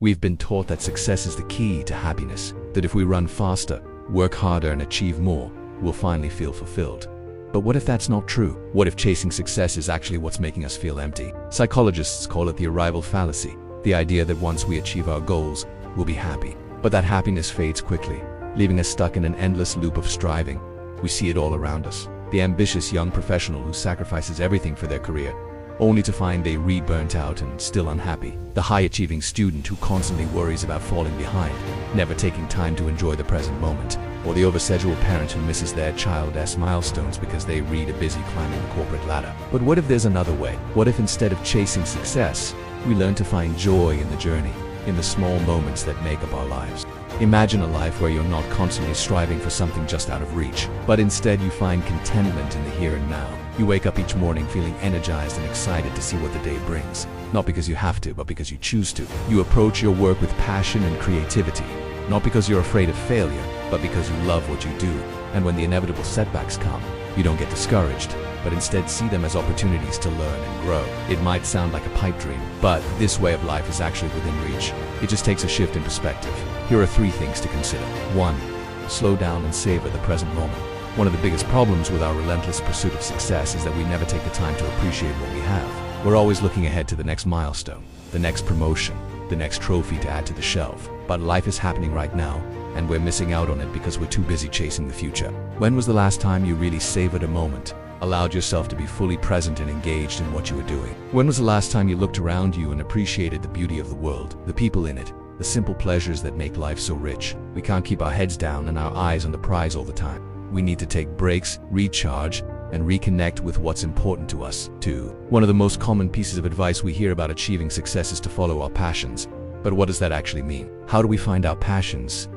We've been taught that success is the key to happiness, that if we run faster, work harder, and achieve more, we'll finally feel fulfilled. But what if that's not true? What if chasing success is actually what's making us feel empty? Psychologists call it the arrival fallacy, the idea that once we achieve our goals, we'll be happy. But that happiness fades quickly, leaving us stuck in an endless loop of striving. We see it all around us. The ambitious young professional who sacrifices everything for their career, only to find they burnt out and still unhappy. The high-achieving student who constantly worries about falling behind, never taking time to enjoy the present moment. Or the overscheduled parent who misses their child's milestones because they are busy climbing the corporate ladder. But what if there's another way? What if instead of chasing success, we learn to find joy in the journey, in the small moments that make up our lives? Imagine a life where you're not constantly striving for something just out of reach, but instead you find contentment in the here and now. You wake up each morning feeling energized and excited to see what the day brings. Not because you have to, but because you choose to. You approach your work with passion and creativity, not because you're afraid of failure, but because you love what you do. And when the inevitable setbacks come, you don't get discouraged, but instead see them as opportunities to learn and grow. It might sound like a pipe dream, but this way of life is actually within reach. It just takes a shift in perspective. Here are 3 things to consider. 1. Slow down and savor the present moment. One of the biggest problems with our relentless pursuit of success is that we never take the time to appreciate what we have. We're always looking ahead to the next milestone, the next promotion, the next trophy to add to the shelf. But life is happening right now, and we're missing out on it because we're too busy chasing the future. When was the last time you really savored a moment, allowed yourself to be fully present and engaged in what you were doing? When was the last time you looked around you and appreciated the beauty of the world, the people in it, the simple pleasures that make life so rich? We can't keep our heads down and our eyes on the prize all the time. We need to take breaks, recharge, and reconnect with what's important to us. 2. One of the most common pieces of advice we hear about achieving success is to follow our passions. But what does that actually mean? How do we find our passions?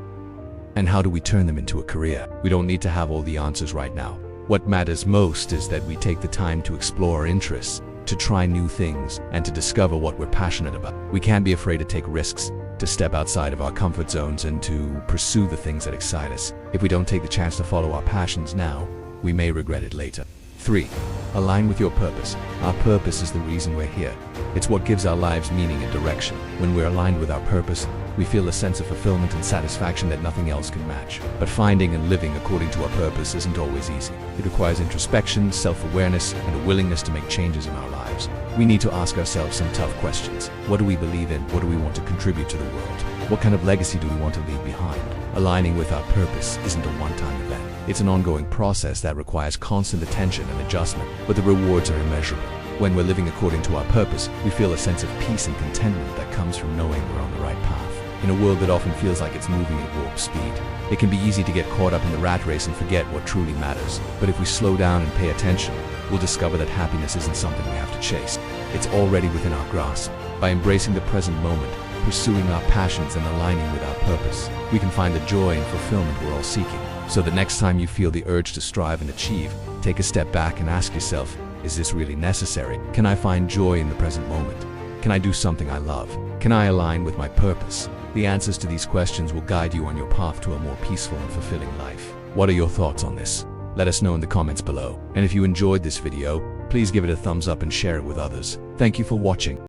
And how do we turn them into a career? We don't need to have all the answers right now. What matters most is that we take the time to explore our interests, to try new things, and to discover what we're passionate about. We can't be afraid to take risks, to step outside of our comfort zones, and to pursue the things that excite us. If we don't take the chance to follow our passions now, we may regret it later. 3. Align with your purpose. Our purpose is the reason we're here. It's what gives our lives meaning and direction. When we're aligned with our purpose, we feel a sense of fulfillment and satisfaction that nothing else can match. But finding and living according to our purpose isn't always easy. It requires introspection, self-awareness, and a willingness to make changes in our lives. We need to ask ourselves some tough questions. What do we believe in? What do we want to contribute to the world? What kind of legacy do we want to leave behind? Aligning with our purpose isn't a one-time event. It's an ongoing process that requires constant attention and adjustment, but the rewards are immeasurable. When we're living according to our purpose, we feel a sense of peace and contentment that comes from knowing we're on the right path. In a world that often feels like it's moving at warp speed, it can be easy to get caught up in the rat race and forget what truly matters. But if we slow down and pay attention, we'll discover that happiness isn't something we have to chase. It's already within our grasp. By embracing the present moment, pursuing our passions, and aligning with our purpose, we can find the joy and fulfillment we're all seeking. So the next time you feel the urge to strive and achieve, take a step back and ask yourself, is this really necessary? Can I find joy in the present moment? Can I do something I love? Can I align with my purpose? The answers to these questions will guide you on your path to a more peaceful and fulfilling life. What are your thoughts on this? Let us know in the comments below. And if you enjoyed this video, please give it a thumbs up and share it with others. Thank you for watching.